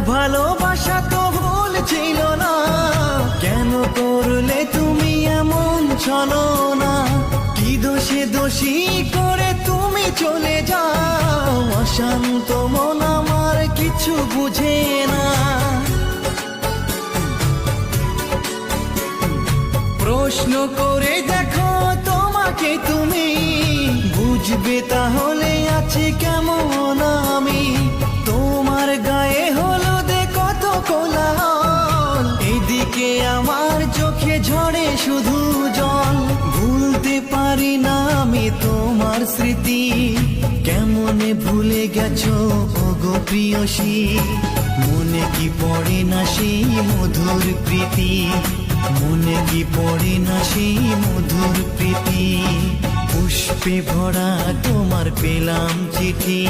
ভালোবাসা তো ভুল ছিল না, কেন করলে তুমি এমন ছলনা? কি দোষে দোষী করে তুমি চলে যাও, অশান্ত মন আমার কিছু বুঝে না। প্রশ্ন করে দেখো তোমাকে তুমি, বুঝবে তাহলে আছে কেমন আমি। তোমার গায়ে হলুদে কত কোলাহল, এদিকে আমার চোখে ঝরে শুধু জল। ভুলতে পারি না আমি তোমার স্মৃতি, কেমনে ভুলে গেছো ওগো প্রিয়সী। মনে কি পড়ে না সেই মধুর প্রীতি, মনে কি পড়ে না সেই মধুর প্রীতি। পুষ্পে ভরা তোমার পেলাম চিঠি।